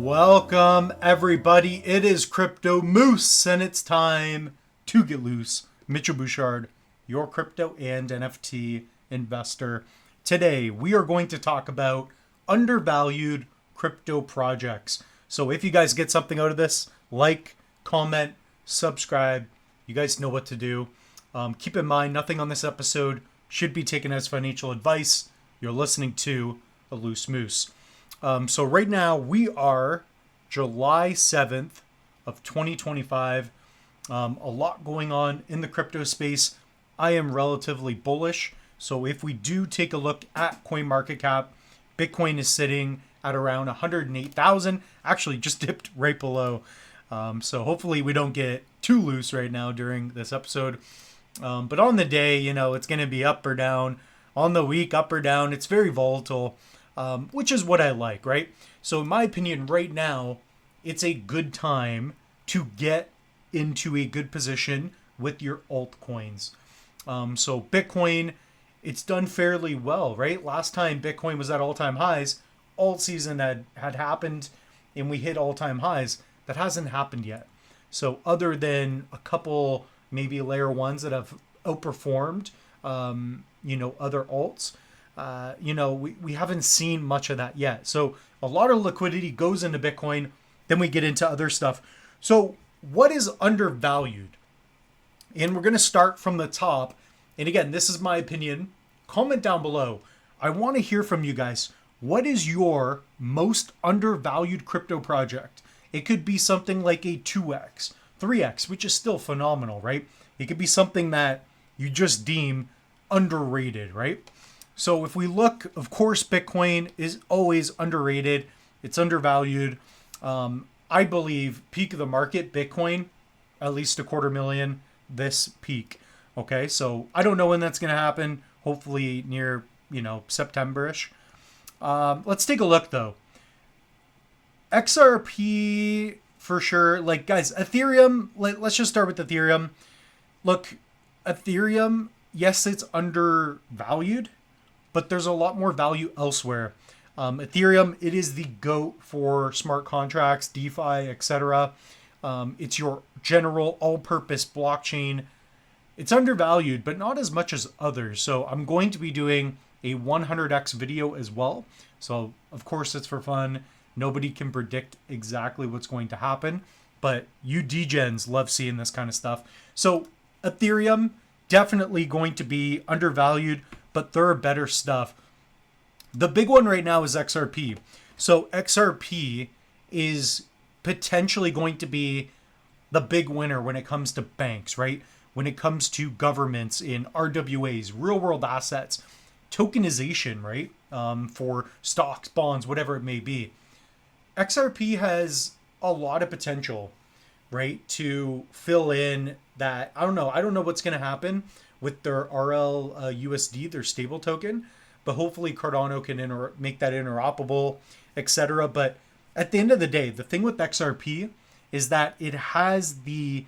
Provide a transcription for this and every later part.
Welcome everybody, it is Crypto Moose and it's time to get loose. Mitchell Bouchard, your crypto and NFT investor. Today we are going to talk about undervalued crypto projects. So if you guys get something out of this, like, comment, subscribe. You guys know what to do. Keep in mind, nothing on this episode should be taken as financial advice. You're listening to a Loose Moose. So right now we are July 7th of 2025. A lot going on in the crypto space. I am relatively bullish. So if we do take a look at CoinMarketCap, Bitcoin is sitting at around 108,000. Actually just dipped right below. So hopefully we don't get too loose right now during this episode. But on the day, it's going to be up or down. On the week, up or down. It's very volatile. Which is what I like, right? So in my opinion, right now, it's a good time to get into a good position with your altcoins. So Bitcoin, it's done fairly well, right? Last time Bitcoin was at all-time highs, alt season had happened and we hit all-time highs. That hasn't happened yet. So other than a couple maybe layer ones that have outperformed, other alts, we haven't seen much of that yet. So a lot of liquidity goes into Bitcoin. Then we get into other stuff. So what is undervalued? And we're going to start from the top. And again, this is my opinion. Comment down below. I want to hear from you guys. What is your most undervalued crypto project? It could be something like a 2x, 3x, which is still phenomenal, right? It could be something that you just deem underrated, right? So if we look, of course, Bitcoin is always underrated. It's undervalued. I believe peak of the market, Bitcoin, at least $250,000 this peak. Okay, so I don't know when that's going to happen. Hopefully near, September-ish. Let's take a look, though. XRP, for sure. Like, guys, Ethereum, let's just start with Ethereum. Look, Ethereum, yes, it's undervalued, but there's a lot more value elsewhere. Ethereum, it is the GOAT for smart contracts, DeFi, etc. It's your general all-purpose blockchain. It's undervalued, but not as much as others. So I'm going to be doing a 100x video as well. So of course it's for fun. Nobody can predict exactly what's going to happen, but you degens love seeing this kind of stuff. So Ethereum, definitely going to be undervalued, but there are better stuff. The big one right now is XRP. So XRP is potentially going to be the big winner when it comes to banks, right? When it comes to governments in RWAs, real world assets, tokenization, right? For stocks, bonds, whatever it may be. XRP has a lot of potential, right? To fill in that, I don't know what's going to happen with their USD, their stable token, but hopefully Cardano can make that interoperable, etc. But at the end of the day, the thing with XRP is that it has the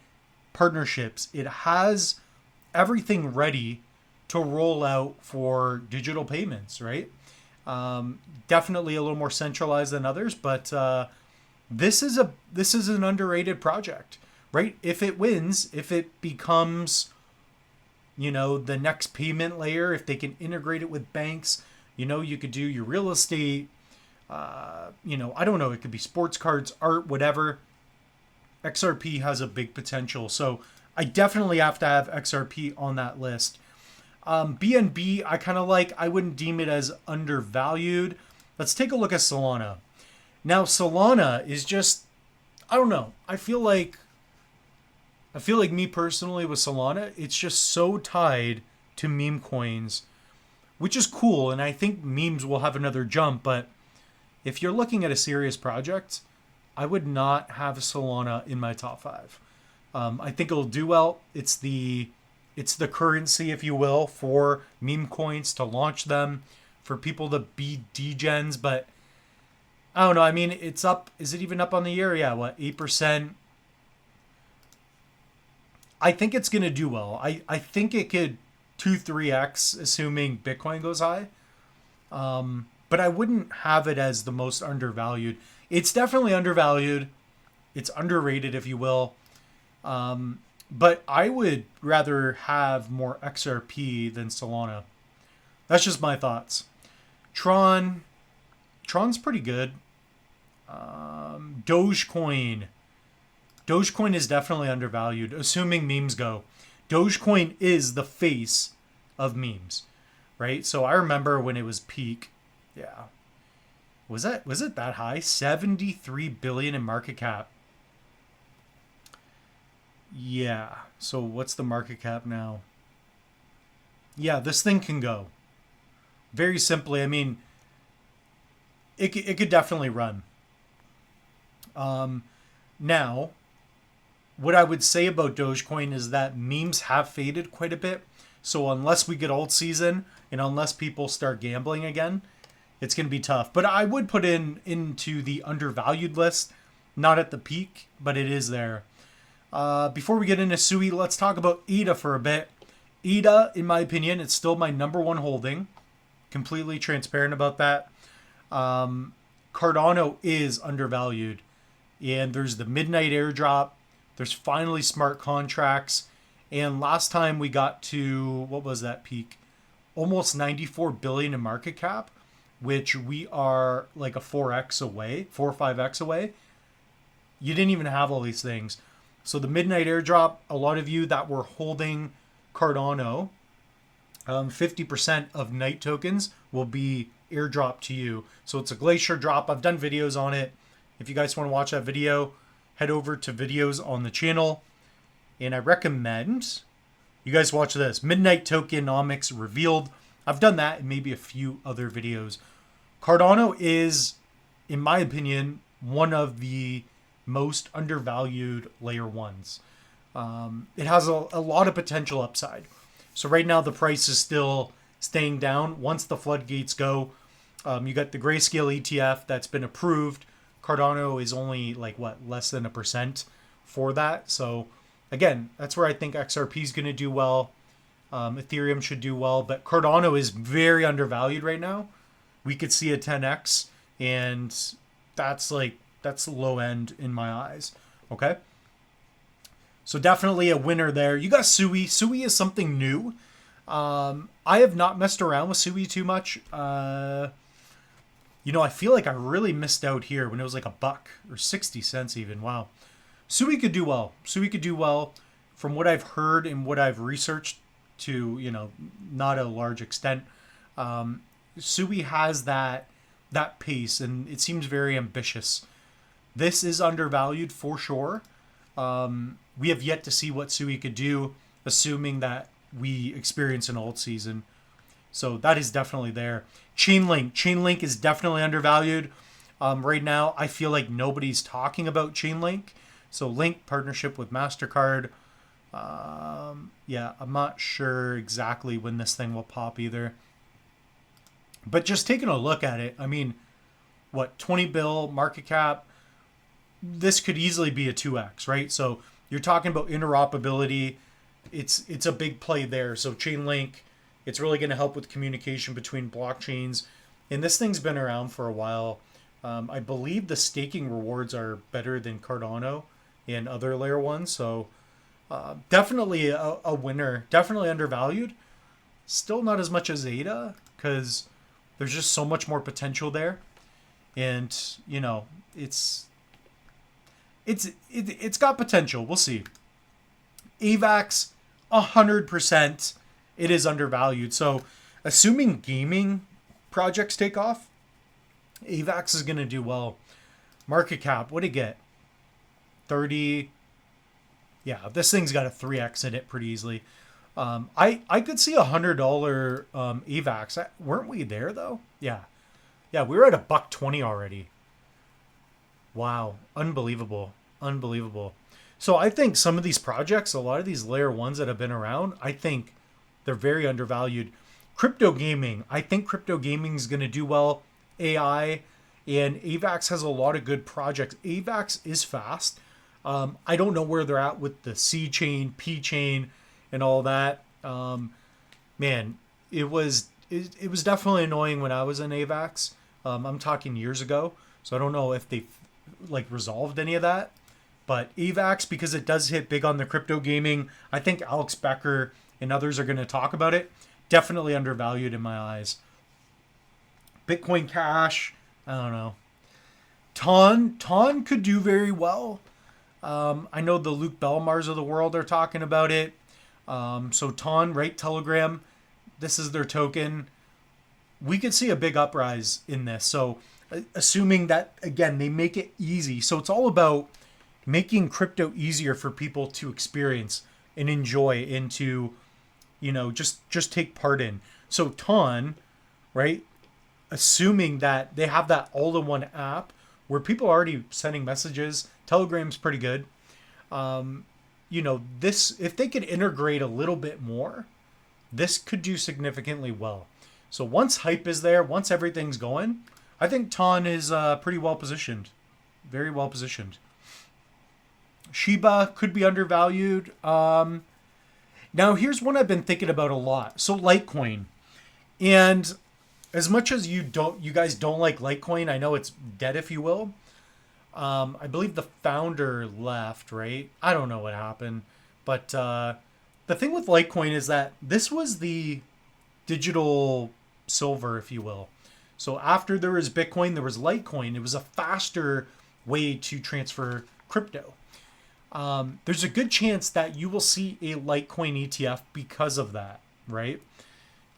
partnerships, it has everything ready to roll out for digital payments, right? Definitely a little more centralized than others, but this is an underrated project, right? If it wins, if it becomes the next payment layer, if they can integrate it with banks, you could do your real estate, I don't know, it could be sports cards, art, whatever. XRP has a big potential. So I definitely have to have XRP on that list. BNB, I kind of like, I wouldn't deem it as undervalued. Let's take a look at Solana. Now, Solana is just, I don't know. I feel like me personally with Solana, it's just so tied to meme coins, which is cool. And I think memes will have another jump. But if you're looking at a serious project, I would not have Solana in my top 5. I think it'll do well. It's the currency, if you will, for meme coins to launch them, for people to be degens. But I don't know. I mean, it's up. Is it even up on the year? Yeah, what, 8%? I think it's going to do well. I think it could 2-3x, assuming Bitcoin goes high. But I wouldn't have it as the most undervalued. It's definitely undervalued. It's underrated, if you will. But I would rather have more XRP than Solana. That's just my thoughts. Tron's pretty good. Dogecoin. Dogecoin is definitely undervalued, assuming memes go. Dogecoin is the face of memes, right? So I remember when it was peak. Yeah. Was it that high? 73 billion in market cap. Yeah. So what's the market cap now? Yeah, this thing can go. Very simply, I mean, it could definitely run. Now, what I would say about Dogecoin is that memes have faded quite a bit. So unless we get alt season and unless people start gambling again, it's going to be tough. But I would put into the undervalued list, not at the peak, but it is there. Before we get into SUI, let's talk about ADA for a bit. ADA, in my opinion, it's still my number one holding. Completely transparent about that. Cardano is undervalued. And there's the midnight airdrop. There's finally smart contracts. And last time we got to, what was that peak? Almost 94 billion in market cap, which we are like a 4x away, 4 or 5x away. You didn't even have all these things. So the midnight airdrop, a lot of you that were holding Cardano, 50% of night tokens will be airdropped to you. So it's a glacier drop. I've done videos on it. If you guys want to watch that video, head over to videos on the channel. And I recommend you guys watch this. Midnight Tokenomics Revealed. I've done that and maybe a few other videos. Cardano is, in my opinion, one of the most undervalued layer ones. It has a lot of potential upside. So right now the price is still staying down. Once the floodgates go, you got the Grayscale ETF that's been approved. Cardano is only like less than 1% for that. So again, that's where I think XRP is going to do well. Ethereum should do well, but Cardano is very undervalued right now. We could see a 10x, and that's the low end in my eyes. Okay. So definitely a winner there. You got SUI. SUI is something new. I have not messed around with SUI too much. I feel like I really missed out here when it was like $1 or 60 cents even. Wow. SUI could do well. SUI could do well from what I've heard and what I've researched to, not a large extent. SUI has that pace, and it seems very ambitious. This is undervalued for sure. We have yet to see what SUI could do, assuming that we experience an alt season. So that is definitely there. Chainlink is definitely undervalued. Right now, I feel like nobody's talking about Chainlink. So Link partnership with Mastercard. I'm not sure exactly when this thing will pop either. But just taking a look at it, I mean, 20 bill market cap? This could easily be a 2x, right? So you're talking about interoperability. It's a big play there. So Chainlink, it's really going to help with communication between blockchains. And this thing's been around for a while. I believe the staking rewards are better than Cardano and other layer ones. So definitely a winner. Definitely undervalued. Still not as much as ADA because there's just so much more potential there. And, it's got potential. We'll see. AVAX, 100%. It is undervalued. So assuming gaming projects take off, AVAX is going to do well. Market cap, what did it get? 30. Yeah, this thing's got a 3x in it pretty easily. I could see $100 AVAX. Weren't we there though? Yeah. Yeah, we were at $1.20 already. Wow. Unbelievable. So I think some of these projects, a lot of these layer ones that have been around, I think they're very undervalued. Crypto gaming. I think crypto gaming is going to do well. AI and AVAX has a lot of good projects. AVAX is fast. I don't know where they're at with the C chain, P chain, and all that. It was definitely annoying when I was in AVAX. I'm talking years ago, so I don't know if they like resolved any of that. But AVAX, because it does hit big on the crypto gaming, I think Alex Becker and others are going to talk about it. Definitely undervalued in my eyes. Bitcoin Cash, I don't know. Ton could do very well. I know the Luke Belmars of the world are talking about it. So Ton, right? Telegram, this is their token. We could see a big uprise in this. So assuming that, again, they make it easy. So it's all about making crypto easier for people to experience and enjoy and to, just take part in. So Ton, right? Assuming that they have that all-in-one app where people are already sending messages. Telegram's pretty good. This, if they could integrate a little bit more, this could do significantly well. So once hype is there, once everything's going, I think Ton is pretty well positioned. Very well positioned. Shiba could be undervalued. Now here's one I've been thinking about a lot. So Litecoin. And as much as you guys don't like Litecoin, I know it's dead, if you will. I believe the founder left, right? I don't know what happened. But the thing with Litecoin is that this was the digital silver, if you will. So after there was Bitcoin, there was Litecoin. It was a faster way to transfer crypto. There's a good chance that you will see a Litecoin ETF because of that, right?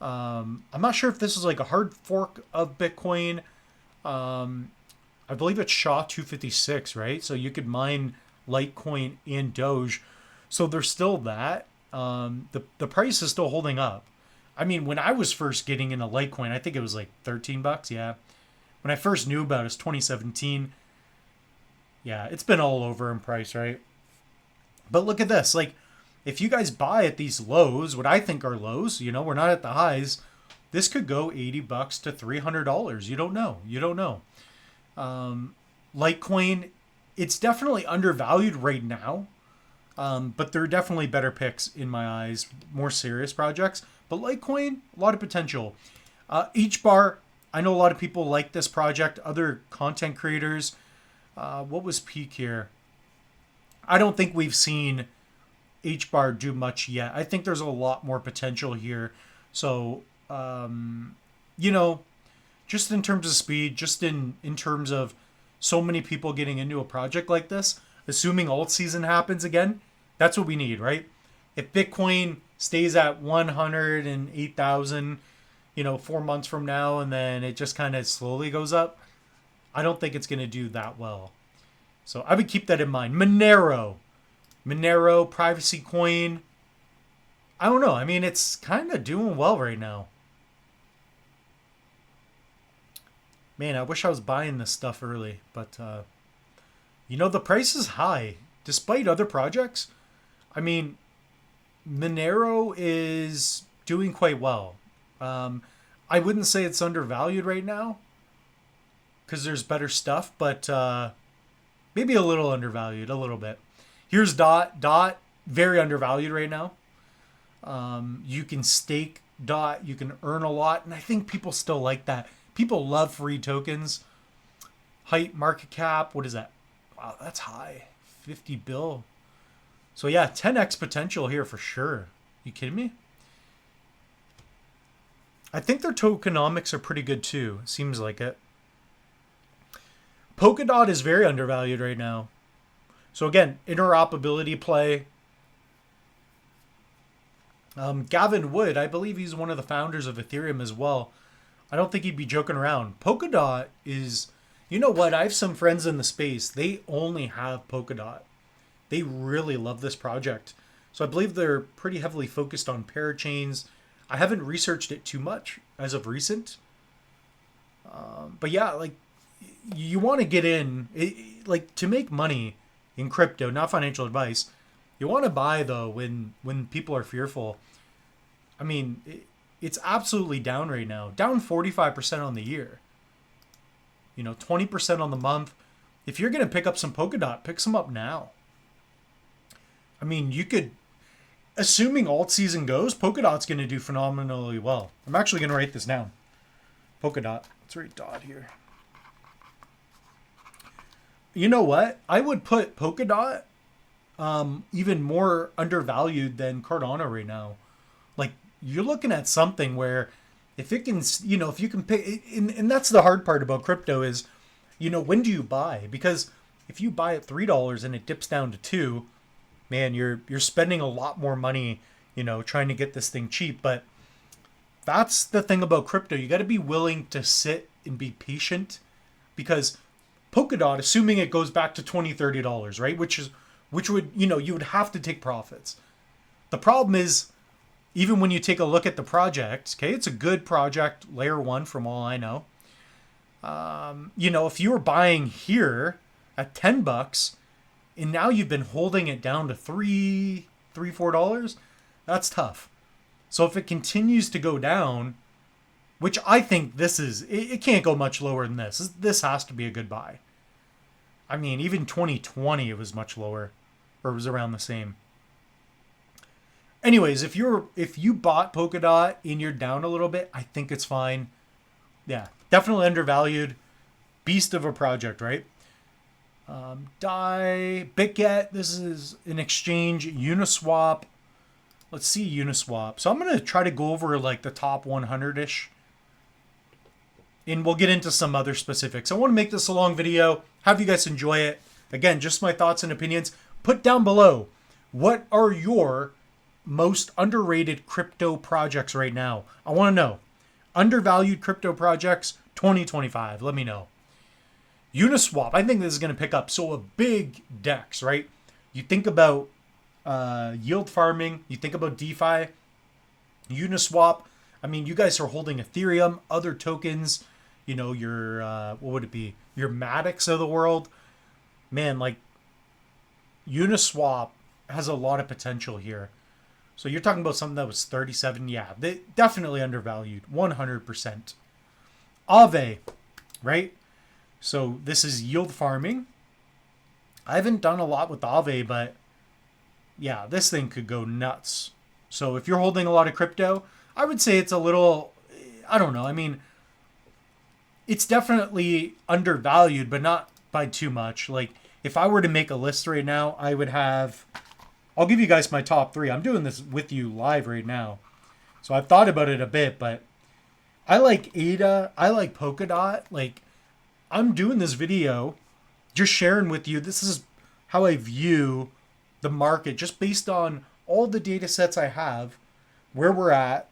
I'm not sure if this is like a hard fork of Bitcoin. I believe it's SHA-256, right? So you could mine Litecoin and Doge. So there's still that. The price is still holding up. I mean, when I was first getting into Litecoin, I think it was like $13. Yeah. When I first knew about it, it's 2017. Yeah, it's been all over in price, right? But look at this. Like, if you guys buy at these lows, what I think are lows, we're not at the highs. This could go $80 to $300. You don't know. Litecoin, it's definitely undervalued right now. But there are definitely better picks in my eyes, more serious projects. But Litecoin, a lot of potential. HBAR, I know a lot of people like this project. Other content creators. What was peak here? I don't think we've seen HBAR do much yet. I think there's a lot more potential here. So, just in terms of speed, just in terms of so many people getting into a project like this, assuming alt season happens again, that's what we need, right? If Bitcoin stays at 108,000, 4 months from now, and then it just kind of slowly goes up, I don't think it's going to do that well. So I would keep that in mind. Monero, privacy coin. I don't know. I mean, it's kind of doing well right now. Man, I wish I was buying this stuff early, but the price is high despite other projects. I mean, Monero is doing quite well. I wouldn't say it's undervalued right now because there's better stuff, but maybe a little undervalued, a little bit. Here's Dot. Dot, very undervalued right now. You can stake Dot. You can earn a lot. And I think people still like that. People love free tokens. Height, market cap. What is that? Wow, that's high. 50 bill. So yeah, 10x potential here for sure. You kidding me? I think their tokenomics are pretty good too. Seems like it. Polkadot is very undervalued right now. So again, interoperability play. Gavin Wood, I believe he's one of the founders of Ethereum as well. I don't think he'd be joking around. Polkadot is, you know what? I have some friends in the space. They only have Polkadot. They really love this project. So I believe they're pretty heavily focused on parachains. I haven't researched it too much as of recent. But yeah, like, you want to get in, like, to make money in crypto, not financial advice. You want to buy, though, when people are fearful. I mean, it's absolutely down right now. Down 45% on the year. 20% on the month. If you're going to pick up some Polkadot, pick some up now. I mean, you could, assuming alt season goes, Polkadot's going to do phenomenally well. I'm actually going to write this down. Polkadot. Let's write dot here. You know what? I would put Polkadot even more undervalued than Cardano right now. Like, you're looking at something where if it can, if you can pick, and that's the hard part about crypto is, when do you buy? Because if you buy at $3 and it dips down to 2, man, you're spending a lot more money, trying to get this thing cheap. But that's the thing about crypto. You got to be willing to sit and be patient, because Polkadot, assuming it goes back to $20, $30, right? Which would, you would have to take profits. The problem is, even when you take a look at the project, okay, it's a good project, layer 1 from all I know. If you were buying here at $10 and now you've been holding it down to $4, that's tough. So if it continues to go down, which I think it can't go much lower than this. This has to be a good buy. I mean, even 2020, it was much lower, or it was around the same. Anyways, if you bought Polkadot and you're down a little bit, I think it's fine. Yeah, definitely undervalued. Beast of a project, right? BitGet, this is an exchange. Uniswap. Let's see Uniswap. So I'm going to try to go over like the top 100-ish. And we'll get into some other specifics. I want to make this a long video. Have you guys enjoy it. Again, just my thoughts and opinions. Put down below, what are your most underrated crypto projects right now? I want to know. Undervalued crypto projects 2025. Let me know. Uniswap. I think this is going to pick up. So a big DEX, right? You think about yield farming. You think about DeFi. Uniswap. I mean, you guys are holding Ethereum, other tokens. Your what would it be? Your Maddox of the world. Man, like Uniswap has a lot of potential here. So you're talking about something that was 37. Yeah, they definitely undervalued. 100%. Aave, right? So this is yield farming. I haven't done a lot with Aave, but yeah, this thing could go nuts. So if you're holding a lot of crypto, I would say it's a little, I don't know. I mean, it's definitely undervalued, but not by too much. Like if I were to make a list right now, I would have, I'll give you guys my top 3. I'm doing this with you live right now. So I've thought about it a bit, but I like ADA. I like Polkadot. Like I'm doing this video, just sharing with you. This is how I view the market, just based on all the data sets I have, where we're at.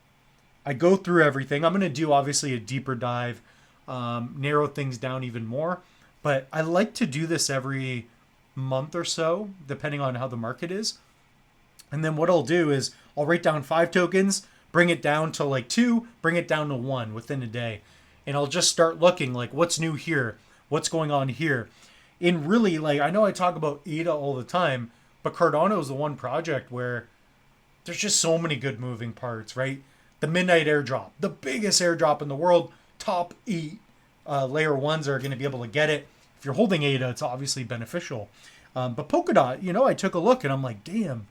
I go through everything. I'm going to do obviously a deeper dive, narrow things down even more. But I like to do this every month or so, depending on how the market is. And then what I'll do is I'll write down 5 tokens, bring it down to like 2, bring it down to 1 within a day. And I'll just start looking like what's new here, what's going on here. And really, like, I know I talk about ADA all the time, but Cardano is the one project where there's just so many good moving parts, right? The midnight airdrop, the biggest airdrop in the world, top 8 layer 1s are going to be able to get it. If you're holding ADA, it's obviously beneficial. But Polkadot, I took a look and I'm like, damn,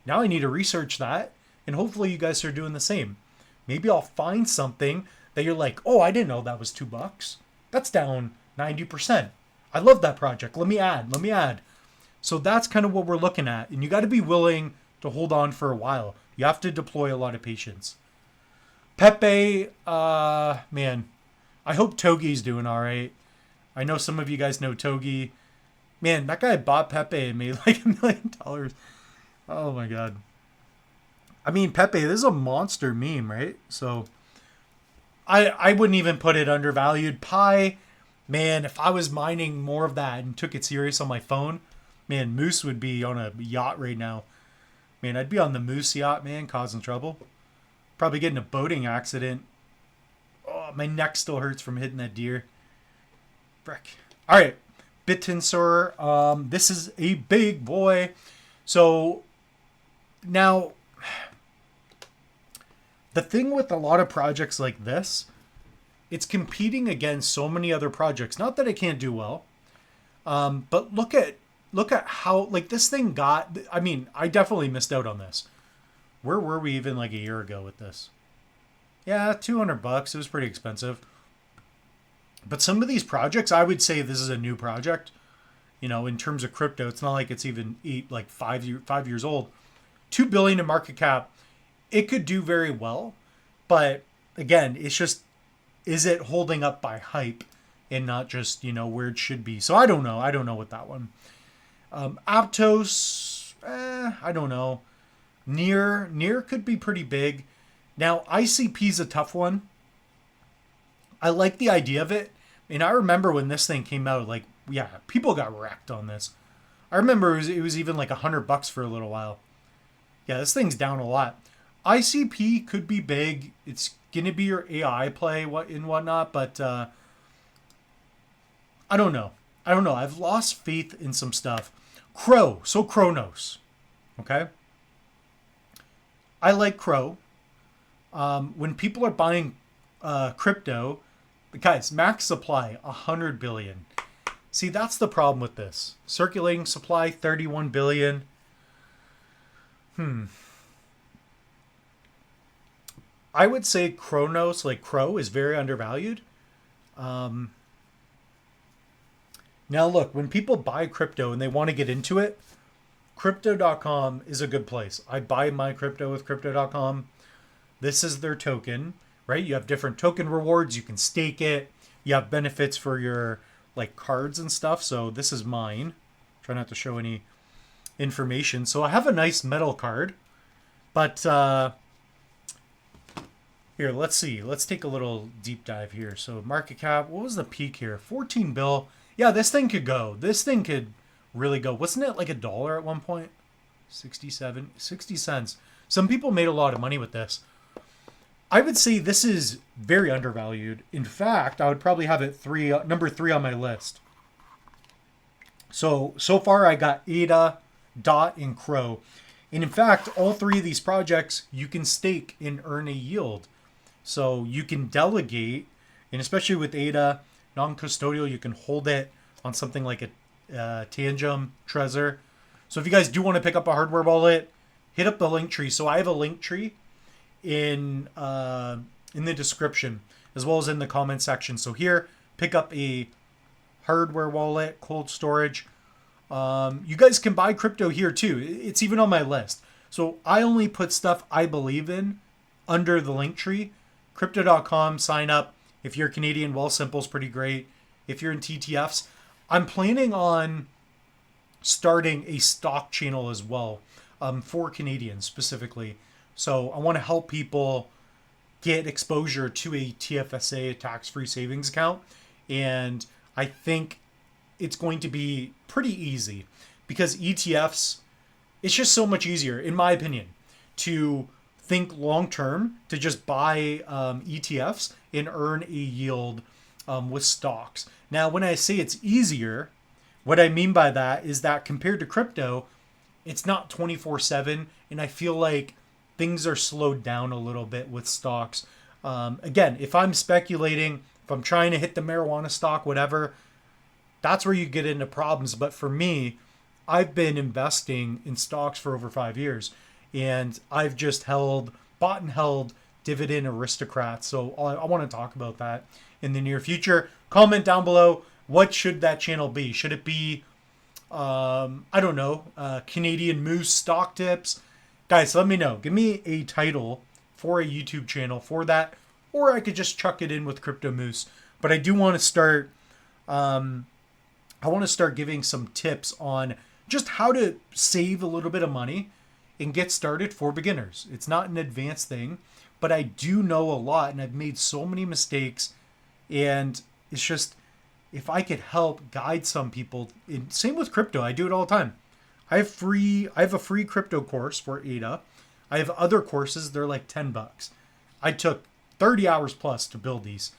now I need to research that. And hopefully you guys are doing the same. Maybe I'll find something that you're like, oh, I didn't know that was $2. That's down 90%. I love that project. Let me add. So that's kind of what we're looking at. And you got to be willing to hold on for a while. You have to deploy a lot of patience. Pepe, man, I hope Togi's doing all right. I know some of you guys know Togi. Man, that guy bought Pepe and made like $1 million. Oh my God. I mean, Pepe, this is a monster meme, right? So I wouldn't even put it undervalued. Pi, man, if I was mining more of that and took it serious on my phone, man, Moose would be on a yacht right now. Man, I'd be on the Moose yacht, man, causing trouble. Probably getting a boating accident. Oh, my neck still hurts from hitting that deer. Frick. All right, BitTensor. This is a big boy. So now, the thing with a lot of projects like this, it's competing against so many other projects. Not that it can't do well, but look at how like this thing got. I mean, I definitely missed out on this. Where were we even like a year ago with this? Yeah, $200. It was pretty expensive. But some of these projects, I would say this is a new project. in terms of crypto. It's not like it's even 5 years old. 2 billion in market cap. It could do very well, but again, it's just, is it holding up by hype and not just, where it should be? So I don't know. I don't know with that one. Aptos, I don't know. Near could be pretty big. Now, ICP is a tough one. I like the idea of it. And I remember when this thing came out, people got wrecked on this. I remember it was even like $100 for a little while. Yeah, this thing's down a lot. ICP could be big. It's going to be your AI play and whatnot, but I don't know. I've lost faith in some stuff. So Kronos. Okay? I like Crow. When people are buying crypto, guys, max supply 100 billion. See, that's the problem with this. Circulating supply 31 billion. I would say Kronos, like Crow, is very undervalued. Now look, when people buy crypto and they want to get into it, Crypto.com is a good place. I buy my crypto with Crypto.com. This is their token, right? You have different token rewards. You can stake it. You have benefits for your cards and stuff. So this is mine. Try not to show any information. So I have a nice metal card, but here, let's see. Let's take a little deep dive here. So market cap, what was the peak here? 14 bill. Yeah, this thing could go. This thing could really go. Wasn't it like $1 at one point? 60 cents. Some people made a lot of money with this. I would say this is very undervalued. In fact, I would probably have it number 3 on my list. So far I got ADA, DOT, and Crow. And in fact, all 3 of these projects you can stake and earn a yield. So you can delegate, and especially with ADA, non-custodial, you can hold it on something like a Tangem, Trezor. So if you guys do want to pick up a hardware wallet, hit up the link tree. So I have a link tree in the description as well as in the comment section. So here, pick up a hardware wallet, cold storage. You guys can buy crypto here too. It's even on my list. So I only put stuff I believe in under the link tree. Crypto.com, sign up. If you're Canadian, Wealthsimple's pretty great. If you're in TTFs, I'm planning on starting a stock channel as well, for Canadians specifically. So I want to help people get exposure to a TFSA, a tax-free savings account. And I think it's going to be pretty easy because ETFs, it's just so much easier, in my opinion, to think long-term, to just buy ETFs and earn a yield with stocks. Now, when I say it's easier, what I mean by that is that compared to crypto, it's not 24/7, and I feel like things are slowed down a little bit with stocks. Again, if I'm speculating, if I'm trying to hit the marijuana stock, whatever, that's where you get into problems. But for me, I've been investing in stocks for over 5 years, and I've just bought and held dividend aristocrats. So I want to talk about that in the near future. Comment down below, what should that channel be? Should it be, I don't know, Canadian Moose stock tips? Guys, let me know. Give me a title for a YouTube channel for that, or I could just chuck it in with Crypto Moose. But I do want to start, giving some tips on just how to save a little bit of money and get started for beginners. It's not an advanced thing, but I do know a lot, and I've made so many mistakes, and it's just, if I could help guide some people, same with crypto, I do it all the time. I have a free crypto course for ADA. I have other courses, they're like $10. I took 30 hours plus to build these.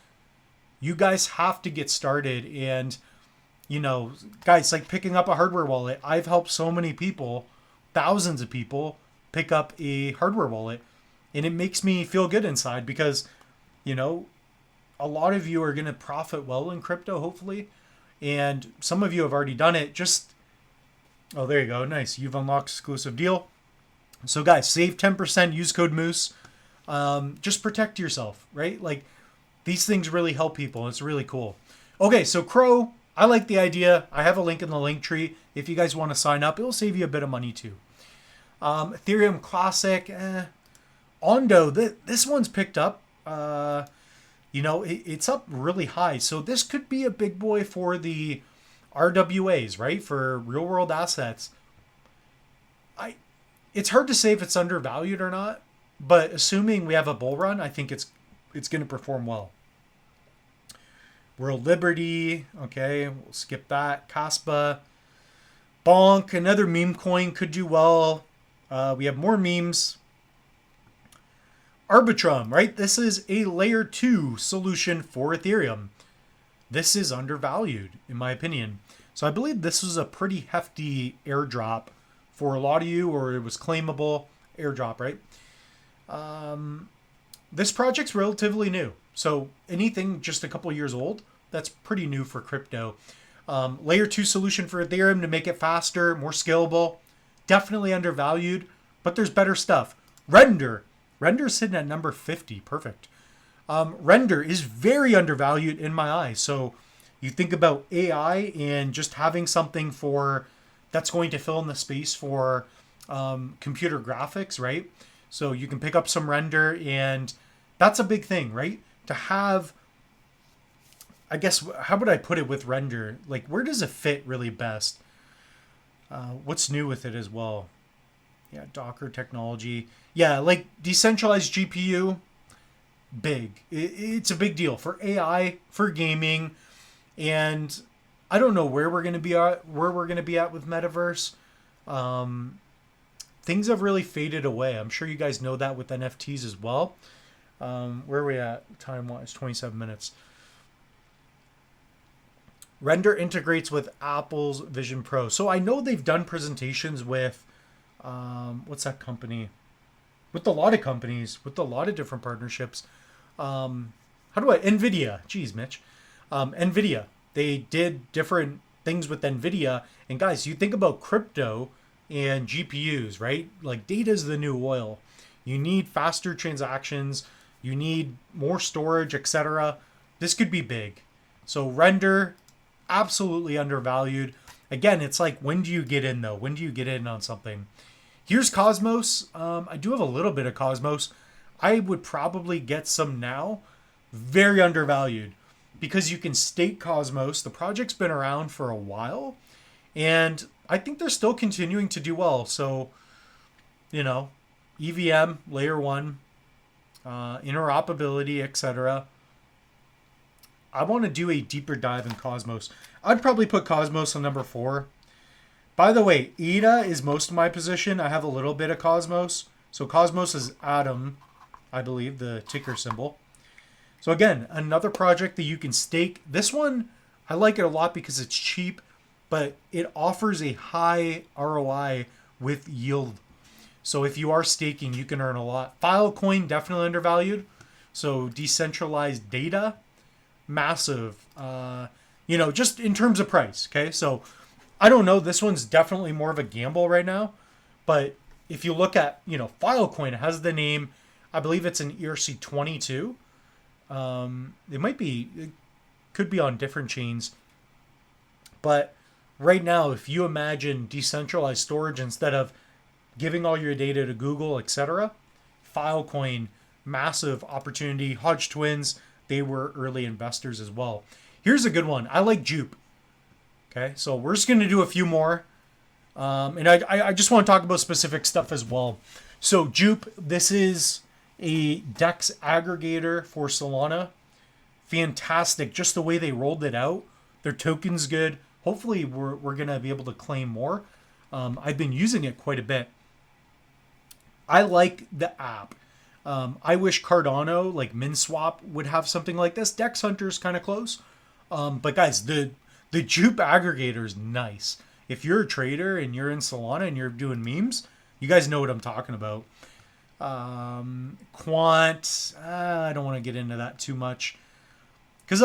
You guys have to get started, and guys, like picking up a hardware wallet. I've helped so many people, thousands of people, pick up a hardware wallet, and it makes me feel good inside because, a lot of you are going to profit well in crypto, hopefully, and some of you have already done it. Oh, there you go. Nice. You've unlocked exclusive deal. So guys, save 10%, use code Moose. Just protect yourself, right? Like, these things really help people. It's really cool. Okay, so Crow, I like the idea. I have a link in the link tree. If you guys want to sign up, it'll save you a bit of money too. Ethereum Classic, Ondo, this one's picked up. It's up really high. So this could be a big boy for the RWAs, right? For real world assets. It's hard to say if it's undervalued or not, but assuming we have a bull run, I think it's going to perform well. World Liberty, okay, we'll skip that. Caspa, Bonk, another meme coin could do well. We have more memes. Arbitrum, right? This is a layer 2 solution for Ethereum. This is undervalued, in my opinion. So I believe this was a pretty hefty airdrop for a lot of you, or it was claimable airdrop, right? This project's relatively new. So anything just a couple years old, that's pretty new for crypto. Layer 2 solution for Ethereum to make it faster, more scalable. Definitely undervalued, but there's better stuff. Render's sitting at number 50. Perfect. Render is very undervalued in my eyes. So you think about AI and just having something that's going to fill in the space for computer graphics, right? So you can pick up some Render, and that's a big thing, right? To have, I guess, how would I put it with Render? Like, where does it fit really best? What's new with it as well? Yeah, Docker technology. Yeah, like decentralized GPU, big. It's a big deal for AI, for gaming, and I don't know where we're going to be at. With Metaverse. Things have really faded away. I'm sure you guys know that with NFTs as well. Where are we at time-wise? 27 minutes. Render integrates with Apple's Vision Pro. So I know they've done presentations with, what's that company? With a lot of companies, with a lot of different partnerships. NVIDIA. Jeez, Mitch. NVIDIA. They did different things with NVIDIA. And guys, you think about crypto and GPUs, right? Like, data is the new oil. You need faster transactions. You need more storage, etc. This could be big. So Render, absolutely undervalued. Again, it's like, when do you get in though? When do you get in on something? Here's Cosmos. I do have a little bit of Cosmos. I would probably get some now. Very undervalued because you can stake Cosmos. The project's been around for a while, and I think they're still continuing to do well. So, EVM, layer 1, interoperability, etc. I want to do a deeper dive in Cosmos. I'd probably put Cosmos on number 4. By the way, ADA is most of my position. I have a little bit of Cosmos. So Cosmos is Atom, I believe, the ticker symbol. So again, another project that you can stake. This one, I like it a lot because it's cheap, but it offers a high ROI with yield. So if you are staking, you can earn a lot. Filecoin, definitely undervalued. So decentralized data, massive. Just in terms of price. Okay, so I don't know. This one's definitely more of a gamble right now. But if you look at, Filecoin, it has the name, I believe it's an ERC22. It could be on different chains. But right now, if you imagine decentralized storage instead of giving all your data to Google, etc., Filecoin, massive opportunity. Hodge Twins, they were early investors as well. Here's a good one. I like Jupe. Okay, so we're just going to do a few more. And I just want to talk about specific stuff as well. So Jupe, this is a DEX aggregator for Solana. Fantastic. Just the way they rolled it out. Their token's good. Hopefully we're going to be able to claim more. I've been using it quite a bit. I like the app. I wish Cardano, like MinSwap, would have something like this. Dex Hunter's kind of close. But guys, the Jupe aggregator is nice. If you're a trader and you're in Solana and you're doing memes, you guys know what I'm talking about. Quant, I don't want to get into that too much. Because,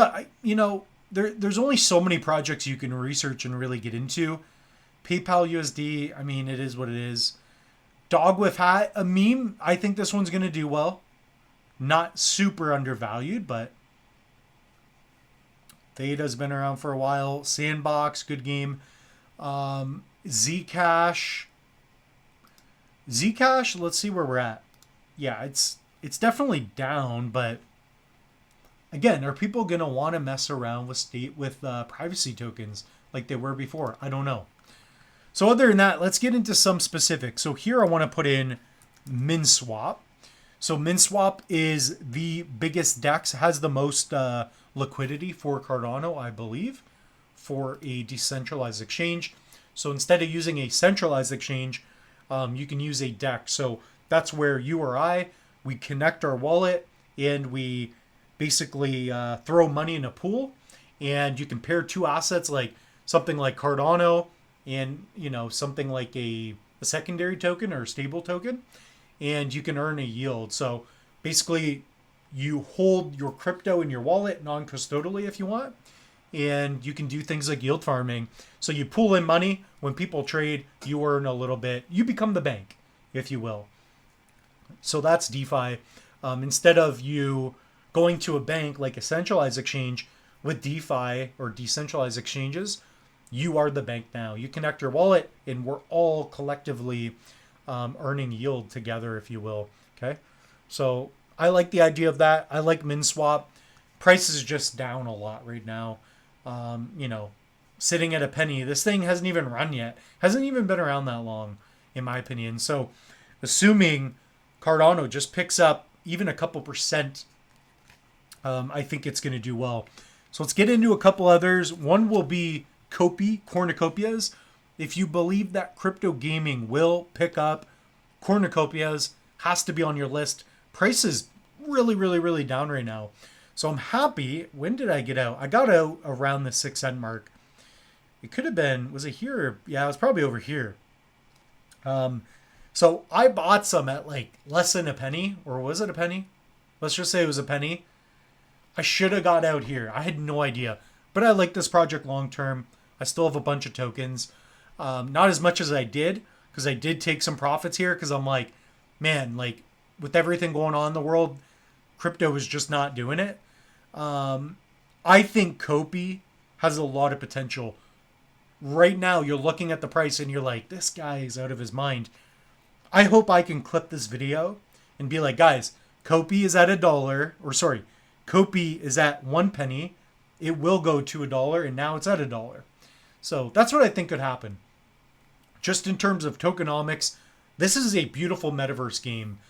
there's only so many projects you can research and really get into. PayPal USD, it is what it is. Dog with Hat, a meme. I think this one's going to do well. Not super undervalued, but Theta's been around for a while. Sandbox, good game. Zcash. Zcash, let's see where we're at. Yeah, it's definitely down, but again, are people going to want to mess around with privacy tokens like they were before? I don't know. So other than that, let's get into some specifics. So here I want to put in MinSwap. So MinSwap is the biggest DEX, has the most liquidity for Cardano, I believe, for a decentralized exchange. So instead of using a centralized exchange, you can use a DEX. So that's where you or I, we connect our wallet and we basically throw money in a pool, and you can pair two assets, like something like Cardano and something like a secondary token or a stable token, and you can earn a yield. So basically you hold your crypto in your wallet non-custodially if you want, and you can do things like yield farming. So you pool in money. When people trade, you earn a little bit. You become the bank, if you will. So that's DeFi. Instead of you going to a bank like a centralized exchange, with DeFi or decentralized exchanges, you are the bank now. You connect your wallet and we're all collectively earning yield together, if you will. Okay. So I like the idea of that. I like MinSwap. Price is just down a lot right now. Sitting at a penny. This thing hasn't even run yet. Hasn't even been around that long, in my opinion. So assuming Cardano just picks up even a couple percent, I think it's going to do well. So let's get into a couple others. One will be cornucopias. If you believe that crypto gaming will pick up, cornucopias has to be on your list. Price is really, really, really down right now. So I'm happy. When did I get out? I got out around the 6 cent mark. It could have been, was it here? Yeah, it was probably over here. So I bought some at like less than a penny, or was it a penny? Let's just say it was a penny. I should have got out here. I had no idea. But I like this project long term. I still have a bunch of tokens. Not as much as I did, because I did take some profits here, because I'm like, man, like with everything going on in the world, crypto is just not doing it. I think Kopi has a lot of potential. Right now, you're looking at the price and you're like, this guy is out of his mind. I hope I can clip this video and be like, guys, Kopi is at $1, or sorry, Kopi is at 1 penny. It will go to $1, and now it's at $1. So that's what I think could happen. Just in terms of tokenomics, this is a beautiful metaverse game.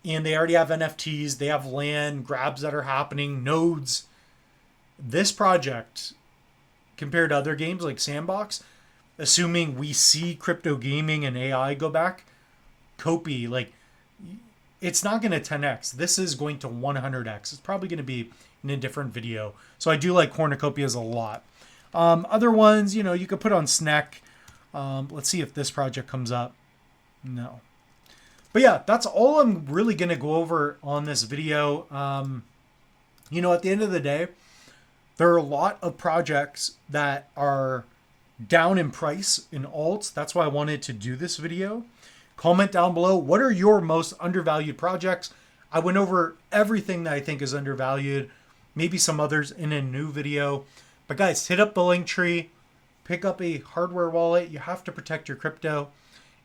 And they already have NFTs. They have land grabs that are happening, nodes. This project, compared to other games like Sandbox, assuming we see crypto gaming and AI go back, Kopi, like, it's not going to 10x. This is going to 100x. It's probably going to be in a different video. So I do like cornucopias a lot. Other ones, you could put on Snack. Let's see if this project comes up. No. But yeah, that's all I'm really going to go over on this video. At the end of the day, there are a lot of projects that are down in price in alts. That's why I wanted to do this video. Comment down below, what are your most undervalued projects? I went over everything that I think is undervalued, maybe some others in a new video. But guys, hit up the link tree, pick up a hardware wallet. You have to protect your crypto.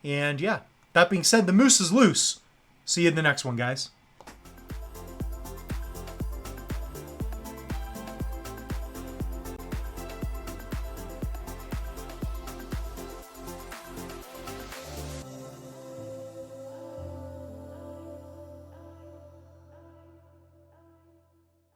And yeah, that being said, the moose is loose. See you in the next one, guys.